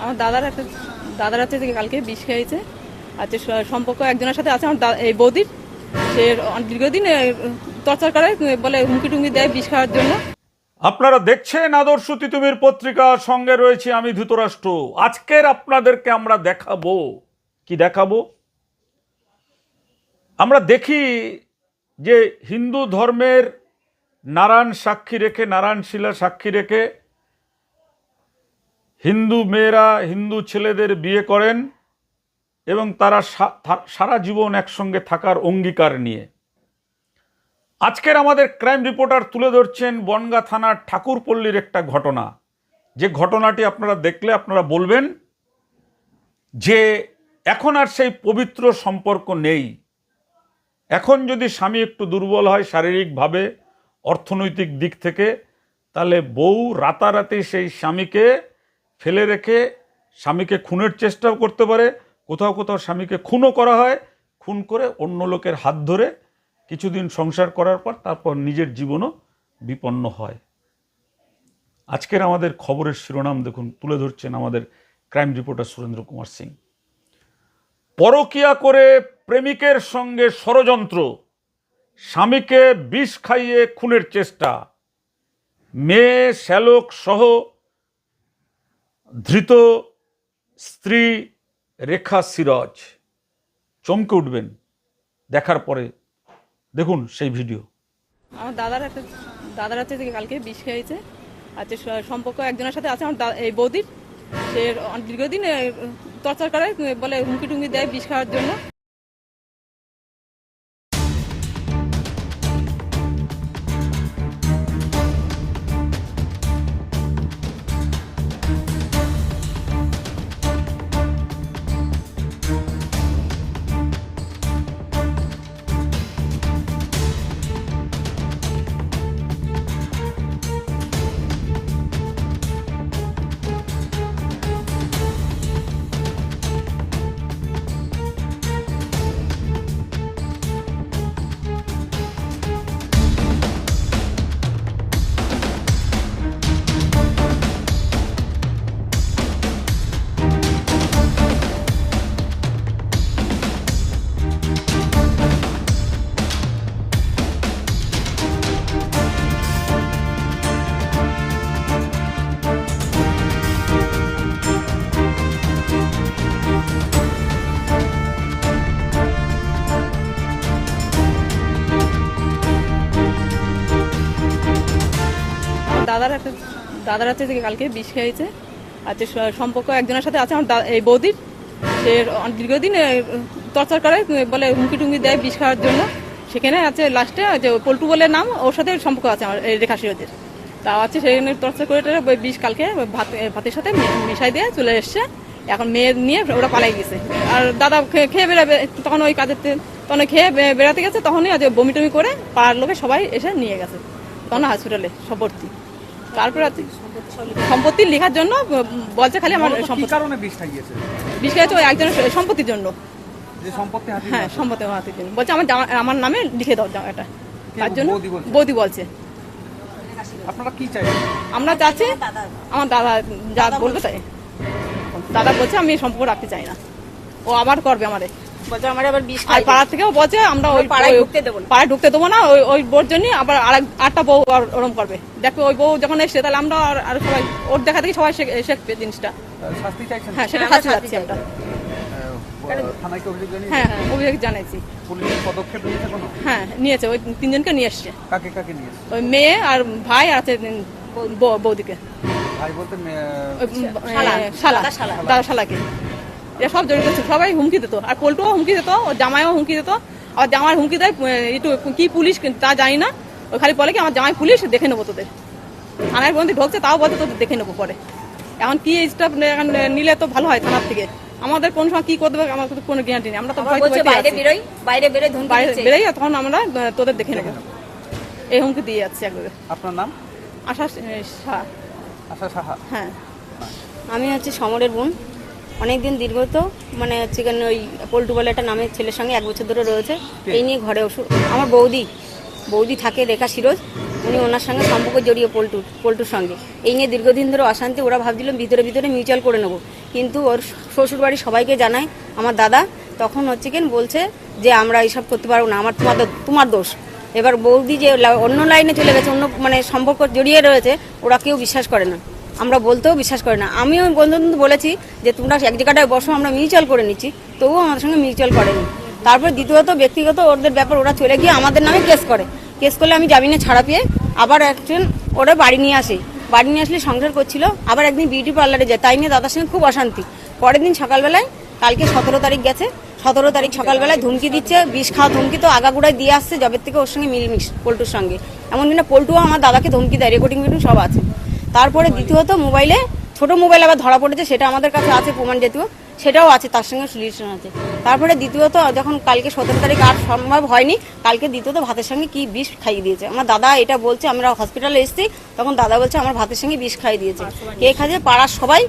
আমার দাদার হচ্ছে যে কালকে বিষ খেয়েছে। আচ্ছা, সম্পর্ক একজনের সাথে আছে আমার এই বৌদির। সে দীর্ঘদিন টর্চার করে, বলে হুমকি টুমকি দেয় বিষ খাওয়ার জন্য। আপনারা দেখছেন আদর্শ তিতুমির পত্রিকা, সঙ্গে রয়েছে আমি ধৃতরাষ্ট্র। আজকের আপনাদেরকে আমরা দেখাবো কি দেখাবো, আমরা দেখি যে হিন্দু ধর্মের নারায়ণ সাক্ষী রেখে, নারায়ণ শিলা সাক্ষী রেখে হিন্দু মেয়েরা হিন্দু ছেলেদের বিয়ে করেন এবং তারা সারা জীবন একসঙ্গে থাকার অঙ্গীকার নিয়ে। আজকের আমাদের ক্রাইম রিপোর্টার তুলে ধরছেন বনগাঁ থানার ঠাকুরপল্লীর একটা ঘটনা, যে ঘটনাটি আপনারা দেখলে আপনারা বলবেন যে এখন আর সেই পবিত্র সম্পর্ক নেই। এখন যদি স্বামী একটু দুর্বল হয় শারীরিকভাবে, অর্থনৈতিক দিক থেকে, তাহলে বউ রাতারাতি সেই স্বামীকে ফেলে রেখে স্বামীকে খুনের চেষ্টাও করতে পারে। কোথাও কোথাও স্বামীকে খুনও করা হয়। খুন করে অন্য লোকের হাত ধরে কিছুদিন সংসার করার পর তারপর নিজের জীবনও বিপন্ন হয়। আজকের আমাদের খবরের শিরোনাম দেখুন, তুলে ধরছেন আমাদের ক্রাইম রিপোর্টার সুরেন্দ্র কুমার সিং। পরকীয়া করে প্রেমিকের সঙ্গে ষড়যন্ত্র, স্বামীকে বিষ খাইয়ে খুনের চেষ্টা, মেয়ে শ্যালক সহ ধৃত স্ত্রী রেখা সিরাজ। চমকে উঠবেন দেখার পরে, দেখুন সেই ভিডিও। আমার দাদার হচ্ছে যে কালকে বিষ খেয়েছে। আচ্ছা, সম্পর্ক একজনের সাথে আছে আমার এই বৌদির। সে দীর্ঘদিন টর্চার করে, বলে হুমকি টুমকি দেয় বিষ খাওয়ার জন্য। দাদার হচ্ছে যে কালকে বিষ খেয়েছে। আচ্ছা, সম্পর্ক একজনের সাথে আছে আমার এই বৌদির। সে দীর্ঘদিন টর্চার করে, বলে হুমকি টুমকি দেয় বিষ খাওয়ার জন্য। সেখানে আছে লাস্টে যে পল্টু বলে নাম, ওর সাথে সম্পর্ক আছে আমার এই রেখা সিরাজের। তা আছে সেখানে টর্চার করে বিষ কালকে ভাতের সাথে মিশাই দিয়ে চলে এসছে। এখন মেয়ে নিয়ে ওরা পালাই গেছে। আর দাদা খেয়ে বেরোবে, তখন ওই কাজের তখন খেয়ে বেড়াতে গেছে, তখনই আজ বমি টমি করে পাড়ার লোকে সবাই এসে নিয়ে গেছে, তখন হসপিটালে সব ভর্তি। তারপর সম্পত্তি লেখার জন্য বলছে, খালি আমার বিষ খাইয়েছে ওই একজনের সম্পত্তির জন্য। হ্যাঁ, সম্পত্তি হাতির জন্য বলছে, আমার নামে লিখে দাও এটা, তার জন্য বৌদি বলছে। আপনারা কি চাই? আমরা চাচ্ছি আমার দাদা যা বলবে তাই। দাদা বলছে আমি সম্পর্ক রাখতে চাই না, ও আবার করবে আমারে। পাড়া থেকেও বলছে আমরা ওই পাড়ায় ঢুকতে দেবো না, ওই বোর জন্য আবার আরেকটা বউ ওরম করবে। দেখবে ওই বউ যখন এসছে, তাহলে আমরা আর সবাই ওর দেখা দেখি সবাই শিখবে জিনিসটা। হ্যাঁ, সেটা শাস্তি চাচ্ছি আমরা। হ্যাঁ, অভিযোগ জানাইছি। হ্যাঁ, নিয়েছে, ওই তিনজনকে নিয়ে এসছে। ওই মেয়ে আর ভাই আর আছে বৌদিকে, দাদা শালাকে। সব জড়িত ছিল, সবাই হুমকি দিত। আর পল্টুও হুমকি দিত, ওর জামাইও হুমকি দিত। আর জামাই হুমকি দেয় একটু কি পুলিশ তা জানি না, ওই খালি বলে কি আমার জামাই পুলিশ, দেখে নেবো তোদের। থানায় বন্দি ঢুকছে, তাও বলতে তোদের দেখে নেবো পরে। এখন কি স্টাফ নিলে তো ভালো হয় থানার থেকে। আমাদের কোন সময় কি করে দেবে আমার কোনো গ্যারান্টি নেই। আমরা তো বাইরে বেরোই, তখন আমরা তোদের দেখে নেবো, এই হুমকি দিয়ে যাচ্ছে একবারে। আপনার নাম? আশা সাহা। হ্যাঁ, আমি হচ্ছে সমরের বোন। অনেকদিন দীর্ঘত মানে হচ্ছে ওই পল্টু বলে একটা নামের ছেলের সঙ্গে 1 বছর ধরে রয়েছে। এই নিয়ে ঘরে আমার বৌদি থাকে রেখা সিরোজ, উনি ওনার সঙ্গে সম্পর্ক জড়িয়ে পল্টুর সঙ্গে। এই নিয়ে দীর্ঘদিন ধরে অশান্তি। ওরা ভাবছিল ভিতরে মিউচুয়াল করে নেবো, কিন্তু ওর শ্বশুরবাড়ি সবাইকে জানায় আমার দাদা, তখন হচ্ছে কেন বলছে যে আমরা এইসব করতে পারবো না, আমার তোমার দোষ। এবার বৌদি যে অন্য লাইনে চলে গেছে, অন্য মানে সম্পর্ক জড়িয়ে রয়েছে, ওরা কেউ বিশ্বাস করে না, আমরা বলতেও বিশ্বাস করে না। আমিও বন্ধু বলেছি যে তোমরা এক জায়গাটায় বসো, আমরা মিউচুয়াল করে নিচ্ছি, তবুও আমাদের সঙ্গে মিউচুয়াল করেনি। তারপর দ্বিতীয়ত ব্যক্তিগত ওদের ব্যাপার, ওরা চলে গিয়ে আমাদের নামে কেস করে। কেস করলে আমি জামিনে ছাড়া পেয়ে আবার একজন ওরা বাড়ি নিয়ে আসি, বাড়ি নিয়ে আসলে সংসার করছিল। আবার একদিন বিউটি পার্লারে যায়, তাই নিয়ে দাদার সঙ্গে খুব অশান্তি। পরের দিন সকালবেলায়, কালকে 17 তারিখ গেছে, 17 তারিখ সকালবেলায় ধমকি দিচ্ছে, বিষ খাওয়া ধমকি তো আগাগোড়ায় দিয়ে আসছে জবের থেকে, ওর সঙ্গে মিলমিশ পল্টুর সঙ্গে। এমন কিনা পল্টুও আমার দাদাকে ধমকি দেয়, রেকর্ডিং সব আছে। তারপরে দ্বিতীয়ত মোবাইলে, ছোট মোবাইল আবার ধরা পড়েছে, সেটা আমাদের কাছে আছে প্রমাণ জাতীয়, সেটাও আছে, তার সঙ্গে রিলেশন আছে। তারপরে দ্বিতীয়ত যখন কালকে 17 তারিখ আর সম্ভব হয়নি, কালকে দ্বিতীয়ত ভাতের সঙ্গে কি বিষ খাইয়ে দিয়েছে। আমার দাদা এটা বলছে, আমরা হসপিটালে এসেছি, তখন দাদা বলছে আমার ভাতের সঙ্গে বিষ খাইয়ে দিয়েছে। কে খাইছে? পাড়ার সবাই,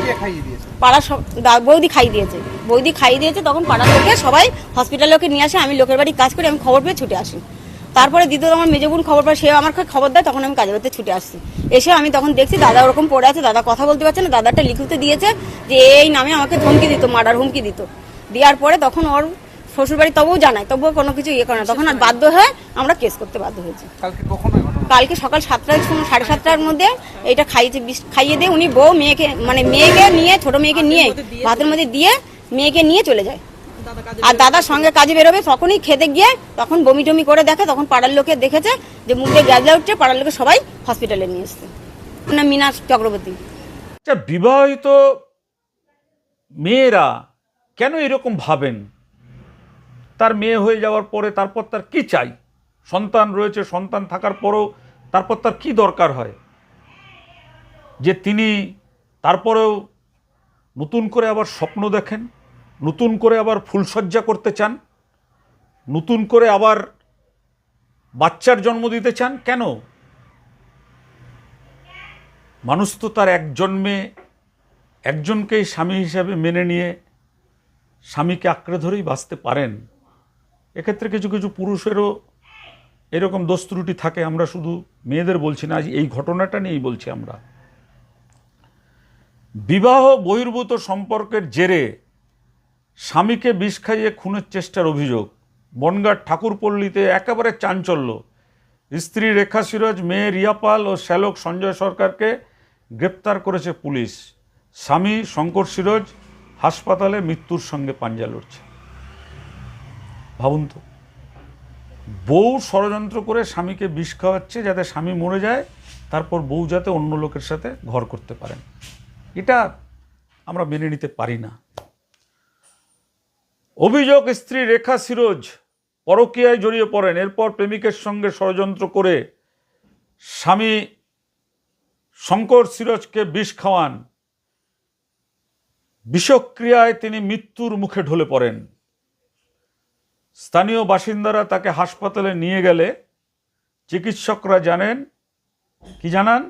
কে খাইয়ে দিয়েছে? পাড়ার বৌদি খাইয়ে দিয়েছে, বৌদি খাইয়ে দিয়েছে। তখন পাড়ার লোকে সবাই হসপিটালে ওকে নিয়ে আসে, আমি লোকের বাড়ি কাজ করি, আমি খবর পেয়ে ছুটে আসি। তারপরে দ্বিতীয়ত আমার মেজো বোন খবর পায়, সে আমার খবর দেয়, তখন আমি কাজে করতে ছুটে আসছি। এসে আমি তখন দেখছি দাদা ওরকম পড়ে আছে, দাদা কথা বলতে পারছে না, দাদাটা লিখতে দিয়েছে যে এই নামে আমাকে ধমকি দিত, মার্ডার হুমকি দিত। দেওয়ার পরে তখন ওর শ্বশুরবাড়ি তবুও জানায়, তবুও কোনো কিছু ইয়ে করে না, তখন আর বাধ্য হয়ে আমরা কেস করতে বাধ্য হয়েছি। কালকে কখন ওই ঘটনা? কালকে সকাল 7টার সময়, 7:30টার মধ্যে এটা খাইয়েছে, বিষ খাইয়ে দিয়ে উনি বউ মেয়েকে, মানে মেয়েকে নিয়ে, ছোট মেয়েকে নিয়ে ভাতের মধ্যে দিয়ে মেয়েকে নিয়ে চলে যায়। আর দাদার সঙ্গে কাজে বেরোবে, তখনই খেতে গিয়ে তখন বমি টমি করে দেখে, তখন পাড়ার লোকে দেখেছে যে মুখ দিয়ে গ্যাজলা উঠছে, পাড়ার লোকে সবাই হসপিটালে নিয়ে এসছে। না, মিনা চক্রবর্তী। আচ্ছা, বিবাহিত মেয়েরা কেন এরকম ভাবেন? তার মেয়ে হয়ে যাওয়ার পরে তারপর তার কি চাই? সন্তান রয়েছে, সন্তান থাকার পরও তারপর তার কি দরকার হয় যে তিনি তারপরেও নতুন করে আবার স্বপ্ন দেখেন, নতুন করে আবার ফুলসজ্জা করতে চান, নতুন করে আবার বাচ্চার জন্ম দিতে চান? কেন? মানুষ তো তার এক জন্মে একজনকেই স্বামী হিসাবে মেনে নিয়ে স্বামীকে আঁকড়ে ধরেই বাঁচতে পারেন। এক্ষেত্রে কিছু কিছু পুরুষেরও এরকম দোষ ত্রুটি থাকে। আমরা শুধু মেয়েদের বলছি না, এই ঘটনাটা নিয়েই বলছি আমরা। বিবাহ বহির্ভূত সম্পর্কের জেরে স্বামীকে বিষ খাইয়ে খুনের চেষ্টার অভিযোগ। বনগাঁর ঠাকুরপল্লীতে একেবারে চাঞ্চল্য। স্ত্রী রেখা সিরোজ, মেয়ে রিয়া পাল ও শ্যালক সঞ্জয় সরকারকে গ্রেপ্তার করেছে পুলিশ। স্বামী শঙ্কর সিরোজ হাসপাতালে মৃত্যুর সঙ্গে পাঞ্জা লড়ছে। ভাবুন তো, বউ ষড়যন্ত্র করে স্বামীকে বিষ খাওয়াচ্ছে যাতে স্বামী মরে যায়, তারপর বউ যাতে অন্য লোকের সাথে ঘর করতে পারেন। এটা আমরা মেনে নিতে পারি না। অভিযোগ, স্ত্রী রেখা সিরোজ পরকীয়ায় জড়িয়ে পড়েন, এরপর প্রেমিকের সঙ্গে ষড়যন্ত্র করে স্বামী শঙ্কর সিরোজকে বিষ খাওয়ান। বিষক্রিয়ায় তিনি মৃত্যুর মুখে ঢলে পড়েন। স্থানীয় বাসিন্দারা তাকে হাসপাতালে নিয়ে গেলে চিকিৎসকরা জানান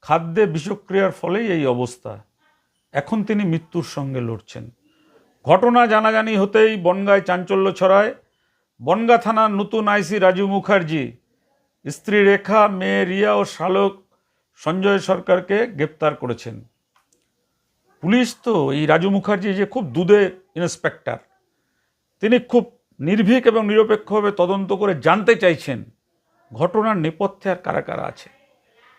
খাদ্যে বিষক্রিয়ার ফলেই এই অবস্থা। এখন তিনি মৃত্যুর সঙ্গে লড়ছেন। ঘটনা জানাজানি হতেই বনগাঁয় চাঞ্চল্য ছড়ায়। বনগাঁ থানার নতুন আইসি রাজু মুখার্জি স্ত্রী রেখা, মেয়ে রিয়া ও শ্যালক সঞ্জয় সরকারকে গ্রেপ্তার করেছেন। পুলিশ তো, এই রাজু মুখার্জি যে খুব দুধের ইন্সপেক্টর, তিনি খুব নির্ভীক এবং নিরপেক্ষভাবে তদন্ত করে জানতে চাইছেন ঘটনার নেপথ্যে আর কারা কারা আছে।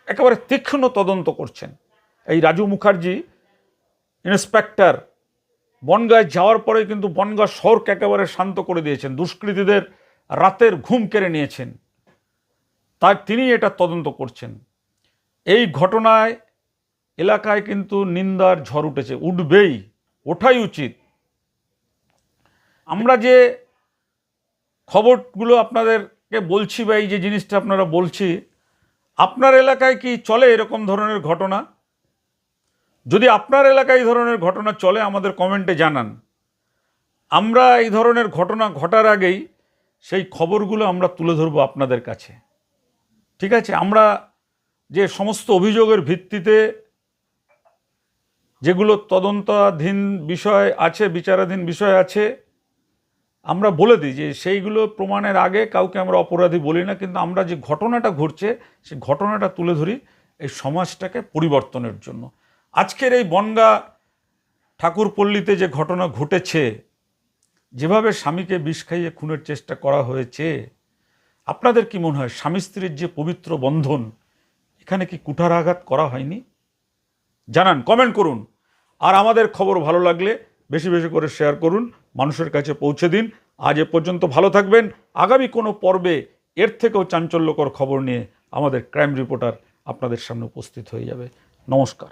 একেবারে তীক্ষ্ণ তদন্ত করছেন। এই রাজু মুখার্জি ইন্সপেক্টর বনগাঁয় যাওয়ার পরে কিন্তু বনগাঁ শহরকে একেবারে শান্ত করে দিয়েছেন, দুষ্কৃতীদের রাতের ঘুম কেড়ে নিয়েছেন। তাই তিনি এটা তদন্ত করছেন। এই ঘটনায় এলাকায় কিন্তু নিন্দার ঝড় উঠেছে, উঠবেই, ওঠাই উচিত। আমরা যে খবরগুলো আপনাদেরকে বলছি বা এই যে জিনিসটা আপনারা বলছি, আপনার এলাকায় কি চলে এরকম ধরনের ঘটনা? যদি আপনার এলাকায় এই ধরনের ঘটনা চলে আমাদের কমেন্টে জানান। আমরা এই ধরনের ঘটনা ঘটার আগেই সেই খবরগুলো আমরা তুলে ধরবো আপনাদের কাছে। ঠিক আছে? আমরা যে সমস্ত অভিযোগের ভিত্তিতে যেগুলো তদন্তাধীন বিষয় আছে, বিচারাধীন বিষয় আছে, আমরা বলে দিই যে সেইগুলো প্রমাণের আগে কাউকে আমরা অপরাধী বলি না, কিন্তু আমরা যে ঘটনাটা ঘটছে সেই ঘটনাটা তুলে ধরি এই সমাজটাকে পরিবর্তনের জন্য। আজকের এই বনগাঁ ঠাকুরপল্লীতে যে ঘটনা ঘটেছে, যেভাবে স্বামীকে বিষ খাইয়ে খুনের চেষ্টা করা হয়েছে, আপনাদের কি মনে হয় স্বামী স্ত্রীর যে পবিত্র বন্ধন, এখানে কি কুঠারাঘাত করা হয়নি? জানান, কমেন্ট করুন। আর আমাদের খবর ভালো লাগলে বেশি বেশি করে শেয়ার করুন, মানুষের কাছে পৌঁছে দিন। আজ এ পর্যন্ত, ভালো থাকবেন। আগামী কোনো পর্বে এর থেকেও চাঞ্চল্যকর খবর নিয়ে আমাদের ক্রাইম রিপোর্টার আপনাদের সামনে উপস্থিত হয়ে যাবে। নমস্কার।